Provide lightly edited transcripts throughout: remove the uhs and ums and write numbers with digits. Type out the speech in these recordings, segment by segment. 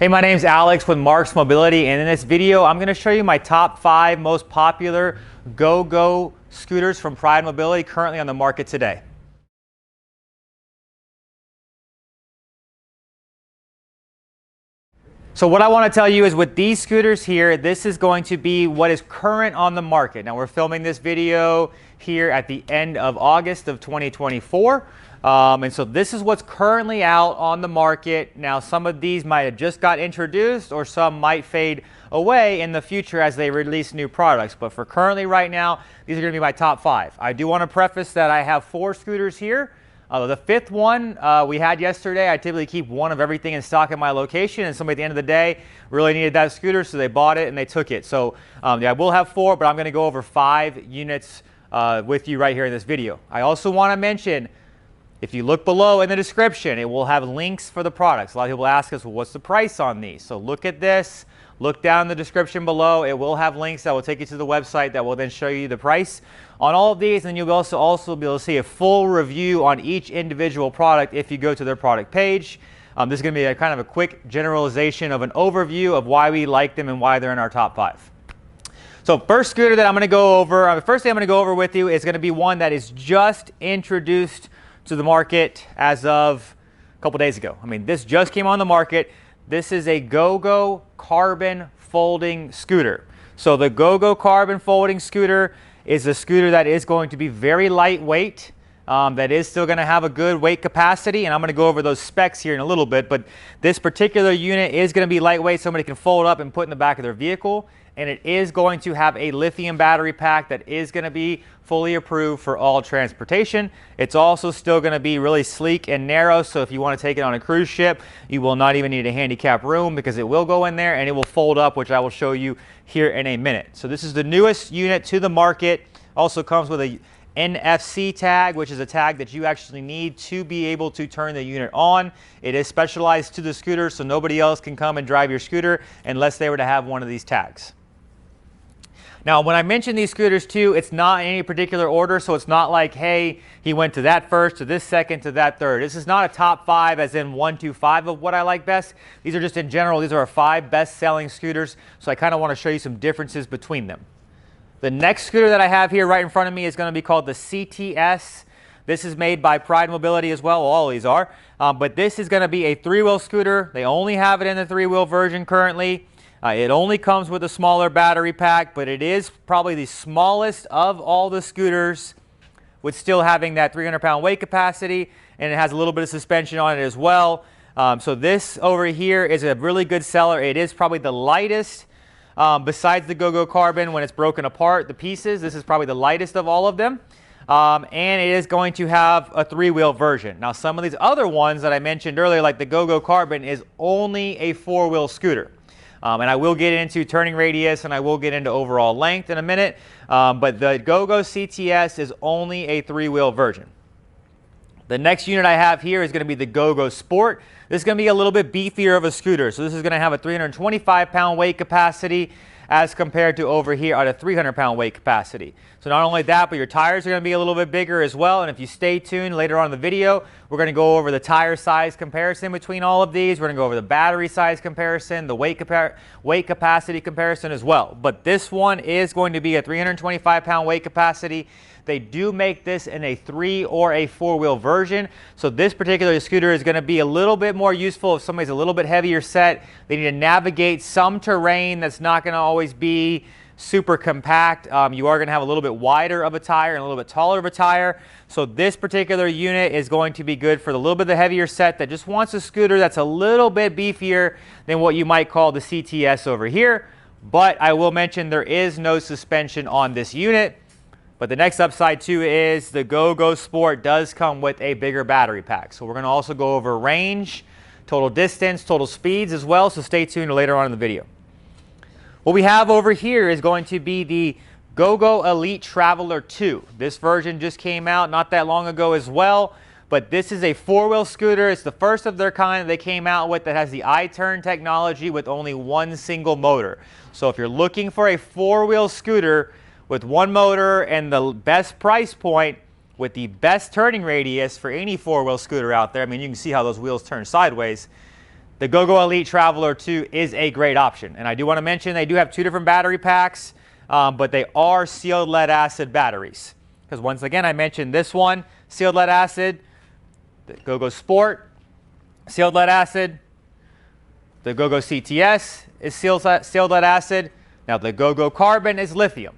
Hey, my name's Alex with Marc's Mobility, and in this video I'm going to show you my top 5 most popular GoGo scooters from Pride Mobility currently on the market today. So what I want to tell you is with these scooters here, this is going to be what is current on the market. Now we're filming this video here at the end of August of 2024. And so this is what's currently out on the market. Now some of these might have just got introduced or some might fade away in the future as they release new products. But for currently right now, these are going to be my top 5. I do want to preface that I have 4 scooters here. The 5th one we had yesterday. I typically keep one of everything in stock at my location, and somebody at the end of the day really needed that scooter, so they bought it and they took it. So yeah, I will have 4, but I'm going to go over 5 units with you right here in this video. I also want to mention, if you look below in the description, it will have links for the products. A lot of people ask us, well, what's the price on these? So look at this. Look down in the description below. It will have links that will take you to the website that will then show you the price on all of these. And you'll also be able to see a full review on each individual product if you go to their product page. This is going to be a kind of a quick generalization of an overview of why we like them and why they're in our top 5. So first scooter that I'm going to go over, the first thing I'm going to go over with you is going to be one that is just introduced to the market as of a couple days ago. I mean, this just came on the market. This is a GoGo carbon folding scooter. So the GoGo carbon folding scooter is a scooter that is going to be very lightweight, that is still going to have a good weight capacity, and I'm going to go over those specs here in a little bit. But this particular unit is going to be lightweight, somebody can fold up and put in the back of their vehicle, and it is going to have a lithium battery pack that is going to be fully approved for all transportation. It's also still going to be really sleek and narrow, so if you want to take it on a cruise ship, you will not even need a handicap room because it will go in there and it will fold up, which I will show you here in a minute. So this is the newest unit to the market. Also comes with a NFC tag, which is a tag that you actually need to be able to turn the unit on. It is specialized to the scooter, so nobody else can come and drive your scooter unless they were to have one of these tags. Now, when I mention these scooters too, it's not in any particular order, so it's not like, hey, he went to that first, to this second, to that third. This is not a top 5 as in 1, 2, 5 of what I like best. These are just in general, these are our 5 best-selling scooters, so I kind of want to show you some differences between them. The next scooter that I have here right in front of me is going to be called the CTS. This is made by Pride Mobility as well, all these are, but this is going to be a 3-wheel scooter. They only have it in the 3-wheel version currently. It only comes with a smaller battery pack, but it is probably the smallest of all the scooters, with still having that 300-pound weight capacity, and it has a little bit of suspension on it as well. So this over here is a really good seller. It is probably the lightest, besides the GoGo Carbon when it's broken apart, the pieces. This is probably the lightest of all of them. And it is going to have a 3-wheel version. Now, some of these other ones that I mentioned earlier, like the GoGo Carbon, is only a 4-wheel scooter. And I will get into turning radius and I will get into overall length in a minute. But the GoGo CTS is only a 3-wheel version. The next unit I have here is going to be the GoGo Sport. This is going to be a little bit beefier of a scooter. So this is going to have a 325-pound weight capacity as compared to over here at a 300-pound weight capacity. So not only that, but your tires are going to be a little bit bigger as well. And if you stay tuned later on in the video, we're going to go over the tire size comparison between all of these. We're going to go over the battery size comparison, the weight capacity comparison as well. But this one is going to be a 325-pound weight capacity. They do make this in a 3 or a 4-wheel version. So this particular scooter is going to be a little bit more useful if somebody's a little bit heavier set. They need to navigate some terrain that's not going to always be super compact. You are going to have a little bit wider of a tire and a little bit taller of a tire. So this particular unit is going to be good for the little bit of the heavier set that just wants a scooter that's a little bit beefier than what you might call the CTS over here. But I will mention there is no suspension on this unit. But the next upside too is the GoGo Sport does come with a bigger battery pack. So we're going to also go over range, total distance, total speeds as well. So stay tuned later on in the video. What we have over here is going to be the GoGo Elite Traveler 2. This version just came out not that long ago as well. But this is a 4-wheel scooter. It's the first of their kind that they came out with that has the iTurn technology with only one single motor. So if you're looking for a 4-wheel scooter with one motor and the best price point with the best turning radius for any 4-wheel scooter out there, I mean, you can see how those wheels turn sideways. the GoGo Elite Traveler 2 is a great option. And I do want to mention they do have two different battery packs, but they are sealed lead acid batteries. Because once again, I mentioned this one, sealed lead acid, the GoGo Sport, sealed lead acid, the GoGo CTS is sealed lead acid. Now the GoGo Carbon is lithium.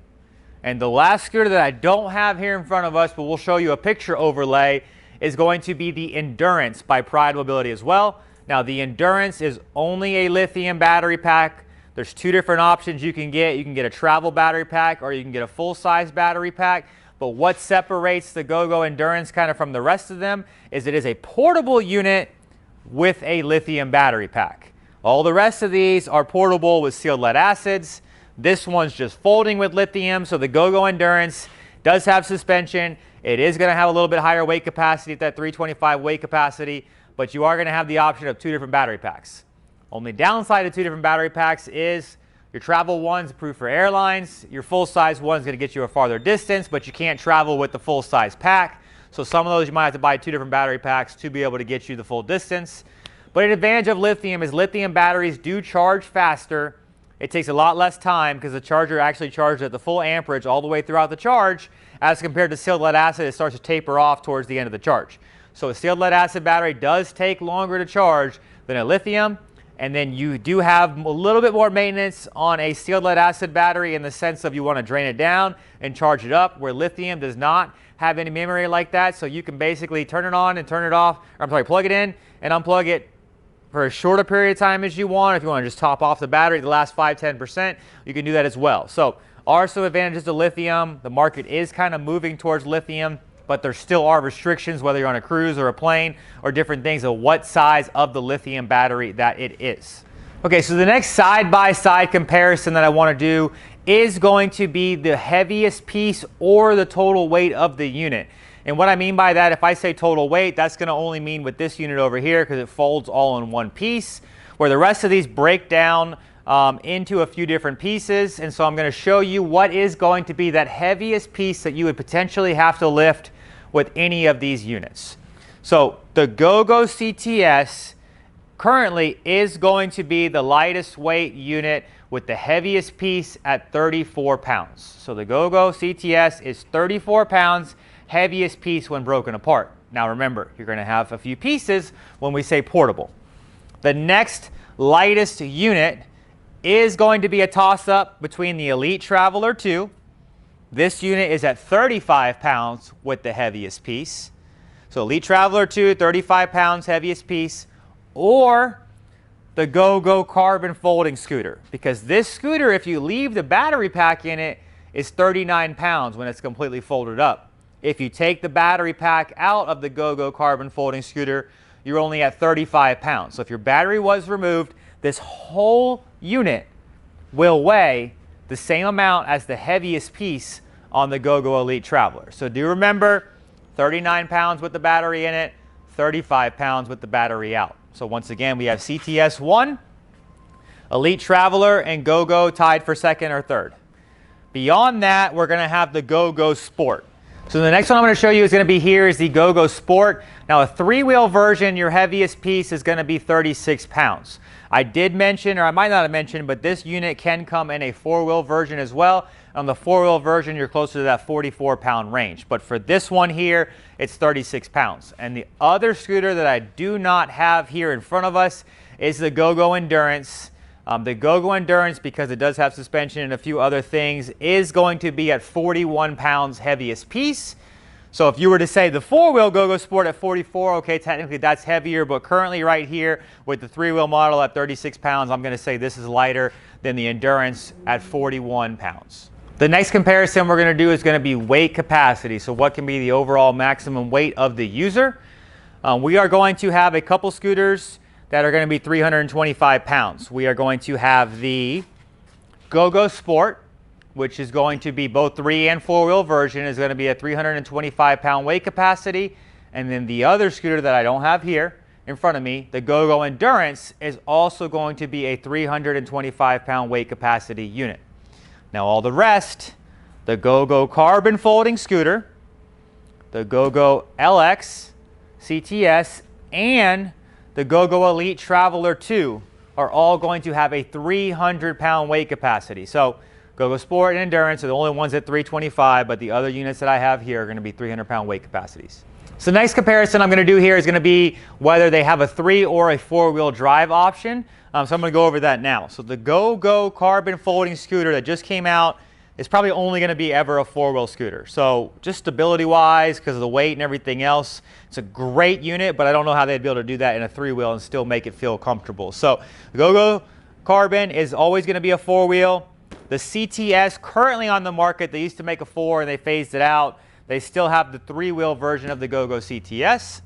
And the last scooter that I don't have here in front of us, but we'll show you a picture overlay, is going to be the Endurance by Pride Mobility as well. Now the Endurance is only a lithium battery pack. There's two different options you can get. You can get a travel battery pack or you can get a full-size battery pack. But what separates the GoGo Endurance kind of from the rest of them is it is a portable unit with a lithium battery pack. All the rest of these are portable with sealed lead acids. This one's just folding with lithium. So the GoGo Endurance does have suspension. It is going to have a little bit higher weight capacity at that 325 weight capacity, but you are going to have the option of two different battery packs. Only downside of two different battery packs is your travel one's approved for airlines. Your full-size one's going to get you a farther distance, but you can't travel with the full-size pack. So some of those you might have to buy two different battery packs to be able to get you the full distance. But an advantage of lithium is lithium batteries do charge faster. It takes a lot less time because the charger actually charges at the full amperage all the way throughout the charge, as compared to sealed lead acid, it starts to taper off towards the end of the charge. So a sealed lead acid battery does take longer to charge than a lithium, and then you do have a little bit more maintenance on a sealed lead acid battery in the sense of you want to drain it down and charge it up, where lithium does not have any memory like that. So you can basically turn it on and turn it off, or I'm sorry, plug it in and unplug it for as short a period of time as you want. If you want to just top off the battery the last 5–10%, you can do that as well. So are some advantages to lithium. The market is kind of moving towards lithium, but there still are restrictions, whether you're on a cruise or a plane or different things, of what size of the lithium battery that it is. Okay, so the next side-by-side comparison that I want to do is going to be the heaviest piece or the total weight of the unit. And what I mean by that, if I say total weight, that's going to only mean with this unit over here because it folds all in one piece, where the rest of these break down into a few different pieces. And so I'm going to show you what is going to be that heaviest piece that you would potentially have to lift with any of these units. So the GoGo CTS currently is going to be the lightest weight unit with the heaviest piece at 34 pounds. So the GoGo CTS is 34 pounds, heaviest piece when broken apart. Now remember, you're going to have a few pieces when we say portable. The next lightest unit is going to be a toss-up between the Elite Traveler 2. This unit is at 35 pounds with the heaviest piece. So Elite Traveler 2, 35 pounds, heaviest piece, or the GoGo Carbon folding scooter. Because this scooter, if you leave the battery pack in it, is 39 pounds when it's completely folded up. If you take the battery pack out of the GoGo Carbon folding scooter, you're only at 35 pounds. So if your battery was removed, this whole unit will weigh the same amount as the heaviest piece on the GoGo Elite Traveler. So do remember, 39 pounds with the battery in it, 35 pounds with the battery out. So once again, we have CTS 1, Elite Traveler, and GoGo tied for second or third. Beyond that, we're going to have the GoGo Sport. So the next one I'm going to show you is going to be here is the GoGo Sport. Now a three-wheel version, your heaviest piece is going to be 36 pounds. I did mention, or I might not have mentioned, but this unit can come in a four-wheel version as well. On the four-wheel version, you're closer to that 44-pound range. But for this one here, it's 36 pounds. And the other scooter that I do not have here in front of us is the GoGo Endurance. The GoGo Endurance, because it does have suspension and a few other things, is going to be at 41 pounds heaviest piece. So if you were to say the four-wheel GoGo Sport at 44, okay, technically that's heavier, but currently right here with the three-wheel model at 36 pounds, I'm going to say this is lighter than the Endurance at 41 pounds. The next comparison we're going to do is going to be weight capacity. So what can be the overall maximum weight of the user? We are going to have a couple scooters that are going to be 325 pounds. We are going to have the GoGo Sport, which is going to be both three and four-wheel version, is going to be a 325-pound weight capacity. And then the other scooter that I don't have here in front of me, the GoGo Endurance, is also going to be a 325-pound weight capacity unit. Now all the rest, the GoGo Carbon folding scooter, the GoGo LX, CTS, and the GoGo Elite Traveler 2 are all going to have a 300-pound weight capacity. So GoGo Sport and Endurance are the only ones at 325, but the other units that I have here are going to be 300-pound weight capacities. So the next comparison I'm going to do here is going to be whether they have a 3 or a 4-wheel drive option. So I'm going to go over that now. So the GoGo carbon folding scooter that just came out is probably only going to be ever a 4-wheel scooter. So just stability-wise, because of the weight and everything else, it's a great unit, but I don't know how they'd be able to do that in a 3-wheel and still make it feel comfortable. So the GoGo carbon is always going to be a 4-wheel. The CTS currently on the market, they used to make a 4 and they phased it out. They still have the 3-wheel version of the GoGo CTS.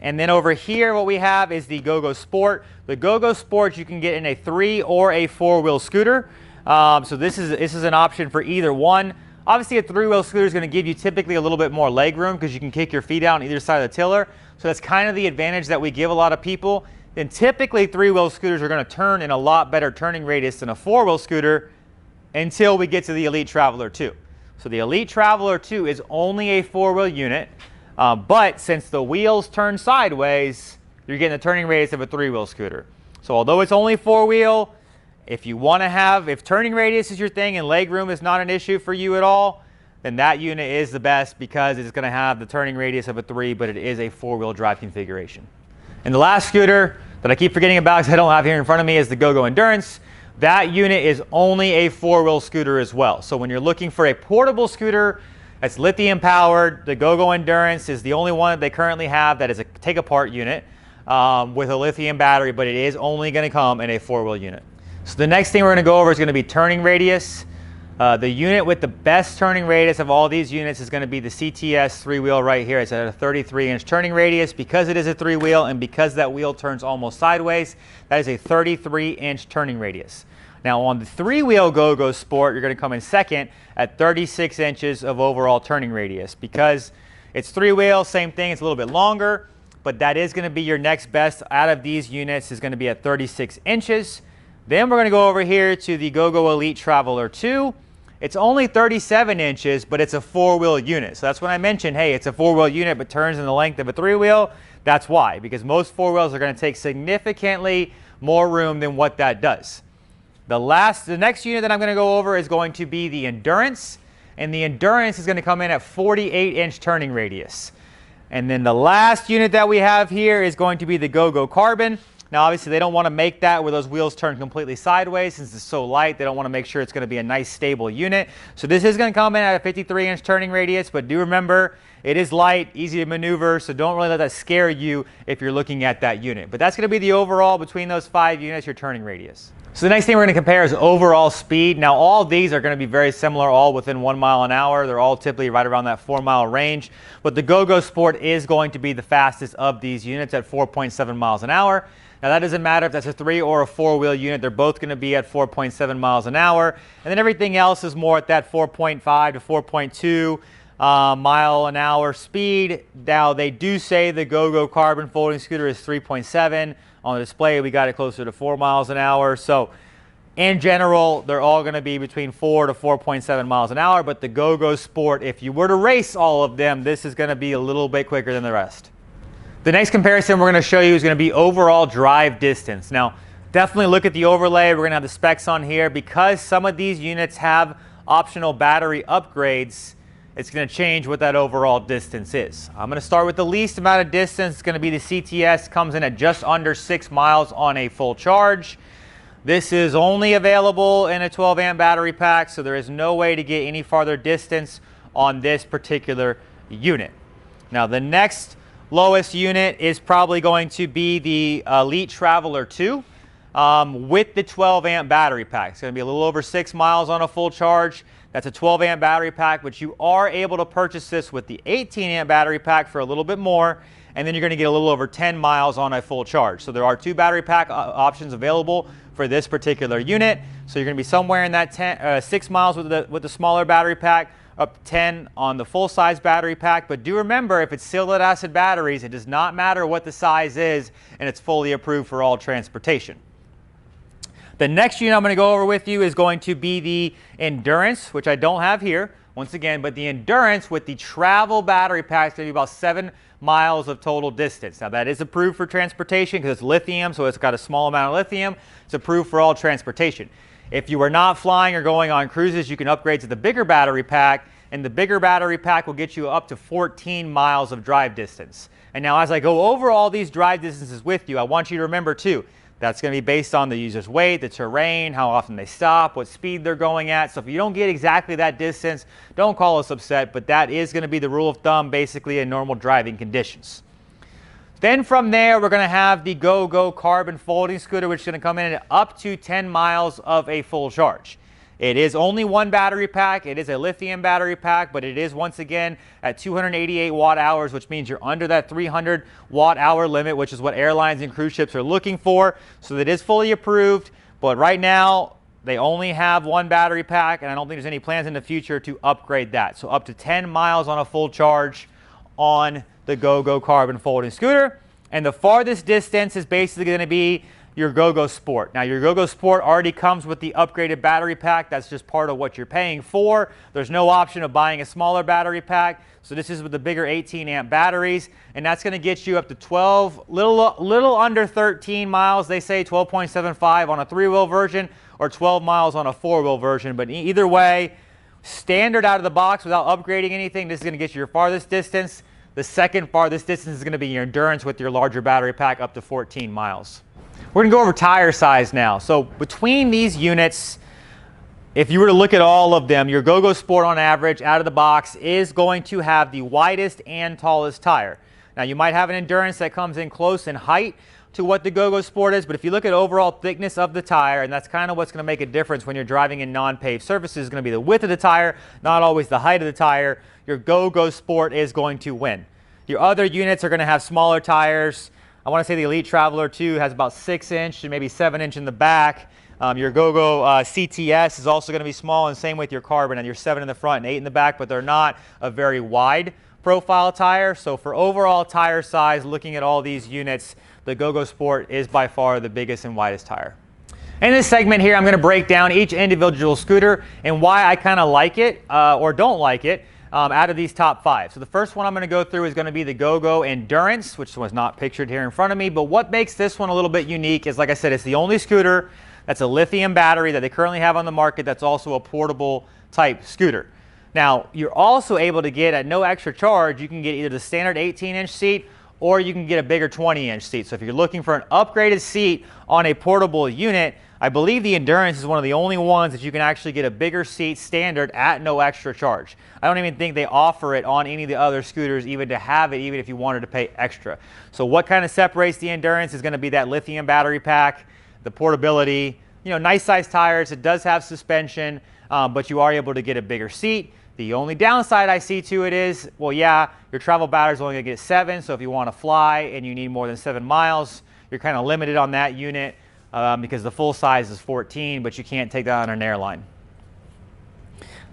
And then over here, what we have is the GoGo Sport. The GoGo Sport you can get in a 3 or a 4-wheel scooter. So this is an option for either one. Obviously, a 3-wheel scooter is going to give you typically a little bit more leg room because you can kick your feet out on either side of the tiller. So that's kind of the advantage that we give a lot of people. Then typically 3-wheel scooters are going to turn in a lot better turning radius than a 4-wheel scooter until we get to the Elite Traveler 2. So the Elite Traveler 2 is only a 4-wheel unit, but since the wheels turn sideways, you're getting the turning radius of a 3-wheel scooter. So although it's only 4-wheel, if you want to have, if turning radius is your thing and leg room is not an issue for you at all, then that unit is the best because it's going to have the turning radius of a 3, but it is a 4-wheel drive configuration. And the last scooter that I keep forgetting about because I don't have here in front of me is the GoGo Endurance. That unit is only a 4-wheel scooter as well. So when you're looking for a portable scooter that's lithium powered, the GoGo Endurance is the only one that they currently have that is a take-apart unit with a lithium battery, but it is only going to come in a 4-wheel unit. So the next thing we're going to go over is going to be turning radius. The unit with the best turning radius of all these units is going to be the CTS 3-wheel right here. It's at a 33-inch turning radius. Because it is a 3-wheel and because that wheel turns almost sideways, that is a 33-inch turning radius. Now on the 3-wheel GoGo Sport, you're going to come in second at 36 inches of overall turning radius. Because it's 3-wheel, same thing, it's a little bit longer, but that is going to be your next best out of these units is going to be at 36 inches. Then we're going to go over here to the GoGo Elite Traveler 2. It's only 37 inches, but it's a 4-wheel unit. So that's when I mentioned, hey, it's a 4-wheel unit, but turns in the length of a 3-wheel. That's why, because most 4-wheels are going to take significantly more room than what that does. The next unit that I'm going to go over is going to be the Endurance. And the Endurance is going to come in at 48-inch turning radius. And then the last unit that we have here is going to be the GoGo Carbon. Now, obviously, they don't want to make that where those wheels turn completely sideways since it's so light. They don't want to make sure it's going to be a nice, stable unit. So this is going to come in at a 53-inch turning radius, but do remember, it is light, easy to maneuver, so don't really let that scare you if you're looking at that unit. But that's going to be the overall, between those 5 units, your turning radius. So the next thing we're going to compare is overall speed. Now, all of these are going to be very similar, all within 1 mile an hour. They're all typically right around that 4-mile range. But the GoGo Sport is going to be the fastest of these units at 4.7 miles an hour. Now that doesn't matter if that's a 3 or a 4-wheel unit. They're both going to be at 4.7 miles an hour. And then everything else is more at that 4.5 to 4.2 mile an hour speed. Now they do say the GoGo Carbon folding scooter is 3.7. On the display, we got it closer to 4 miles an hour. So in general, they're all going to be between 4 to 4.7 miles an hour. But the GoGo Sport, if you were to race all of them, this is going to be a little bit quicker than the rest. The next comparison we're going to show you is going to be overall drive distance. Now, definitely look at the overlay. We're going to have the specs on here. Because some of these units have optional battery upgrades, it's going to change what that overall distance is. I'm going to start with the least amount of distance. It's going to be the CTS. Comes in at just under 6 miles on a full charge. This is only available in a 12-amp battery pack, so there is no way to get any farther distance on this particular unit. Now, the next lowest unit is probably going to be the Elite Traveler 2 with the 12-amp battery pack. It's going to be a little over 6 miles on a full charge. That's a 12-amp battery pack, but you are able to purchase this with the 18-amp battery pack for a little bit more, and then you're going to get a little over 10 miles on a full charge. So there are 2 battery pack options available for this particular unit. So you're going to be somewhere in that 6 miles with the smaller battery pack, up to 10 on the full-size battery pack. But do remember, if it's sealed lead acid batteries, it does not matter what the size is, and it's fully approved for all transportation. The next unit I'm going to go over with you is going to be the Endurance, which I don't have here, once again, but the Endurance with the travel battery pack is going to be about 7 miles of total distance. Now that is approved for transportation because it's lithium, so it's got a small amount of lithium. It's approved for all transportation. If you are not flying or going on cruises, you can upgrade to the bigger battery pack, and the bigger battery pack will get you up to 14 miles of drive distance. And now as I go over all these drive distances with you, I want you to remember too, that's going to be based on the user's weight, the terrain, how often they stop, what speed they're going at. So if you don't get exactly that distance, don't call us upset, but that is going to be the rule of thumb basically in normal driving conditions. Then from there, we're going to have the GoGo carbon folding scooter, which is going to come in at up to 10 miles of a full charge. It is only one battery pack. It is a lithium battery pack, but it is once again at 288 watt hours, which means you're under that 300 watt hour limit, which is what airlines and cruise ships are looking for. So it is fully approved, but right now they only have one battery pack, and I don't think there's any plans in the future to upgrade that. So up to 10 miles on a full charge on the GoGo carbon folding scooter. And the farthest distance is basically going to be your GoGo Sport. Now your GoGo Sport already comes with the upgraded battery pack. That's just part of what you're paying for. There's no option of buying a smaller battery pack. So this is with the bigger 18 amp batteries, and that's going to get you up to 12, little under 13 miles. They say 12.75 on a 3-wheel version or 12 miles on a 4-wheel version. But either way, standard out of the box without upgrading anything, this is going to get you your farthest distance. The second farthest distance is going to be your endurance with your larger battery pack up to 14 miles. We're going to go over tire size now. So between these units, if you were to look at all of them, your GoGo Sport on average out of the box is going to have the widest and tallest tire. Now you might have an endurance that comes in close in height to what the GoGo Sport is, but if you look at overall thickness of the tire, and that's kind of what's going to make a difference when you're driving in non-paved surfaces, is going to be the width of the tire, not always the height of the tire. Your GoGo Sport is going to win. Your other units are going to have smaller tires. I want to say the Elite Traveler 2 has about 6-inch and maybe 7-inch in the back. Your GoGo CTS is also going to be small, and same with your Carbon, and your 7 in the front and 8 in the back, but they're not a very wide profile tire. So for overall tire size, looking at all these units, the GoGo Sport is by far the biggest and widest tire. In this segment here, I'm going to break down each individual scooter and why I kind of like it or don't like it. Out of these top 5. So the first one I'm going to go through is going to be the GoGo Endurance, which was not pictured here in front of me. But what makes this one a little bit unique is, like I said, it's the only scooter that's a lithium battery that they currently have on the market that's also a portable type scooter. Now, you're also able to get, at no extra charge, you can get either the standard 18-inch seat or you can get a bigger 20-inch seat. So if you're looking for an upgraded seat on a portable unit, I believe the Endurance is one of the only ones that you can actually get a bigger seat standard at no extra charge. I don't even think they offer it on any of the other scooters even to have it, even if you wanted to pay extra. So what kind of separates the Endurance is going to be that lithium battery pack, the portability, nice size tires. It does have suspension, but you are able to get a bigger seat. The only downside I see to it is, well, yeah, your travel battery is only going to get 7, so if you want to fly and you need more than 7 miles, you're kind of limited on that unit. Because the full size is 14, but you can't take that on an airline.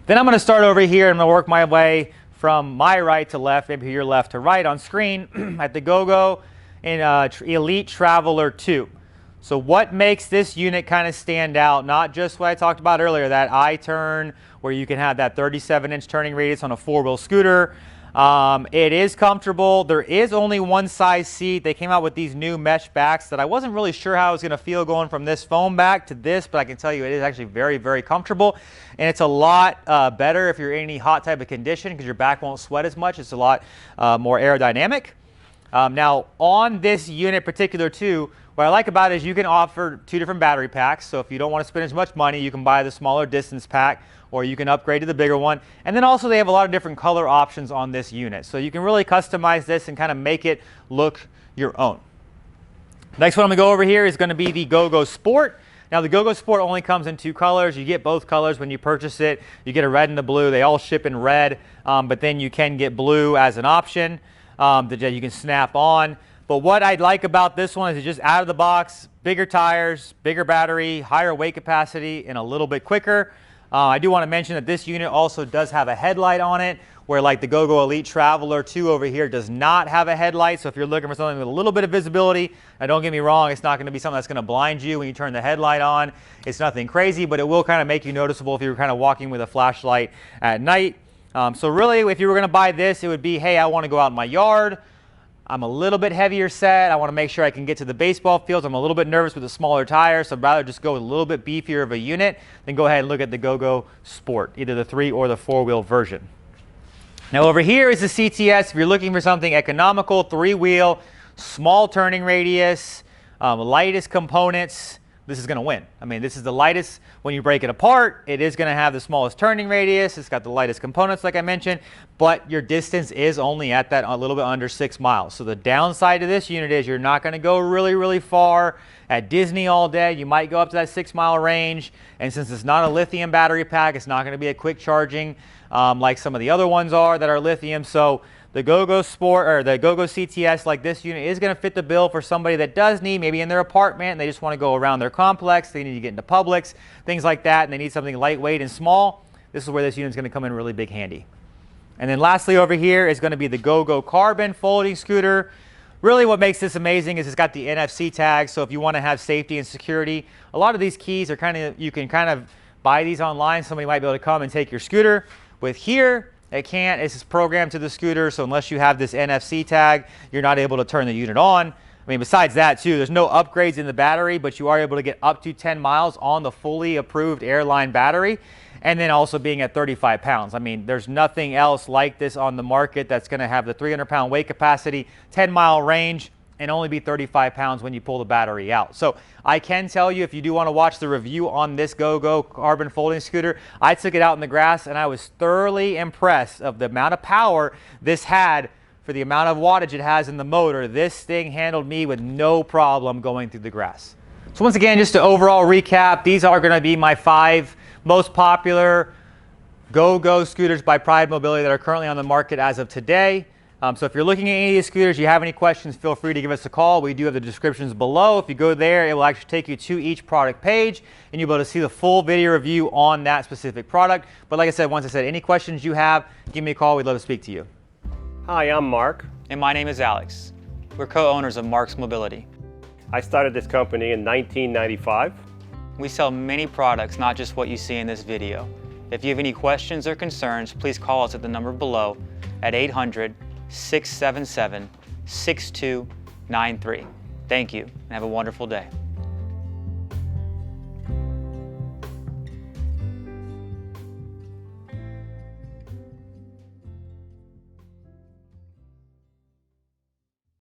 Then I'm going to start over here and I'm going to work my way from my right to left, maybe your left to right on screen at the GoGo and Elite Traveler 2. So what makes this unit kind of stand out, not just what I talked about earlier, that I-turn where you can have that 37-inch turning radius on a 4-wheel scooter. It is comfortable. There is only one size seat. They came out with these new mesh backs that I wasn't really sure how I was going to feel going from this foam back to this, but I can tell you it is actually very, very comfortable. And it's a lot better if you're in any hot type of condition because your back won't sweat as much. It's a lot more aerodynamic. Now on this unit particular too, what I like about it is you can offer 2 different battery packs. So if you don't want to spend as much money, you can buy the smaller distance pack, or you can upgrade to the bigger one. And then also they have a lot of different color options on this unit. So you can really customize this and kind of make it look your own. Next one I'm going to go over here is going to be the GoGo Sport. Now the GoGo Sport only comes in 2 colors. You get both colors when you purchase it. You get a red and a blue. They all ship in red, but then you can get blue as an option that you can snap on. But what I like about this one is it's just out of the box, bigger tires, bigger battery, higher weight capacity, and a little bit quicker. I do want to mention that this unit also does have a headlight on it, where like the GoGo Elite Traveler 2 over here does not have a headlight. So if you're looking for something with a little bit of visibility, now don't get me wrong, it's not going to be something that's going to blind you when you turn the headlight on. It's nothing crazy, but it will kind of make you noticeable if you're kind of walking with a flashlight at night. So really, if you were going to buy this, it would be, hey, I want to go out in my yard. I'm a little bit heavier set. I want to make sure I can get to the baseball fields. I'm a little bit nervous with the smaller tires, so I'd rather just go with a little bit beefier of a unit than go ahead and look at the GoGo Sport, either the 3 or the 4-wheel version. Now over here is the CTS. If you're looking for something economical, 3-wheel, small turning radius, lightest components, this is going to win. I mean, this is the lightest. When you break it apart, it is going to have the smallest turning radius. It's got the lightest components, like I mentioned, but your distance is only at that a little bit under 6 miles. So the downside to this unit is you're not going to go really, really far. At Disney all day, you might go up to that 6-mile range. And since it's not a lithium battery pack, it's not going to be a quick charging like some of the other ones are that are lithium. So the GoGo Sport or the GoGo CTS, like this unit, is going to fit the bill for somebody that does need, maybe in their apartment, and they just want to go around their complex, they need to get into Publix, things like that, and they need something lightweight and small. This is where this unit is going to come in really big handy. And then lastly over here is going to be the GoGo Carbon folding scooter. Really what makes this amazing is it's got the NFC tag, so if you want to have safety and security, a lot of these keys are you can kind of buy these online. Somebody might be able to come and take your scooter. With here, it can't. It's just programmed to the scooter, so unless you have this NFC tag, you're not able to turn the unit on. I mean, besides that too, there's no upgrades in the battery, but you are able to get up to 10 miles on the fully approved airline battery, and then also being at 35 pounds. I mean, there's nothing else like this on the market that's going to have the 300-pound weight capacity, 10-mile range, and only be 35 pounds when you pull the battery out. So I can tell you, if you do want to watch the review on this GoGo Carbon folding scooter, I took it out in the grass and I was thoroughly impressed of the amount of power this had for the amount of wattage it has in the motor. This thing handled me with no problem going through the grass. So once again, just to overall recap, these are going to be my 5 most popular GoGo scooters by Pride Mobility that are currently on the market as of today. So if you're looking at any of these scooters, you have any questions, feel free to give us a call. We do have the descriptions below. If you go there, it will actually take you to each product page, and you'll be able to see the full video review on that specific product. But like I said, once I said, any questions you have, give me a call. We'd love to speak to you. Hi, I'm Mark. And my name is Alex. We're co-owners of Marc's Mobility. I started this company in 1995. We sell many products, not just what you see in this video. If you have any questions or concerns, please call us at the number below at 800-677-6293. Thank you, and have a wonderful day.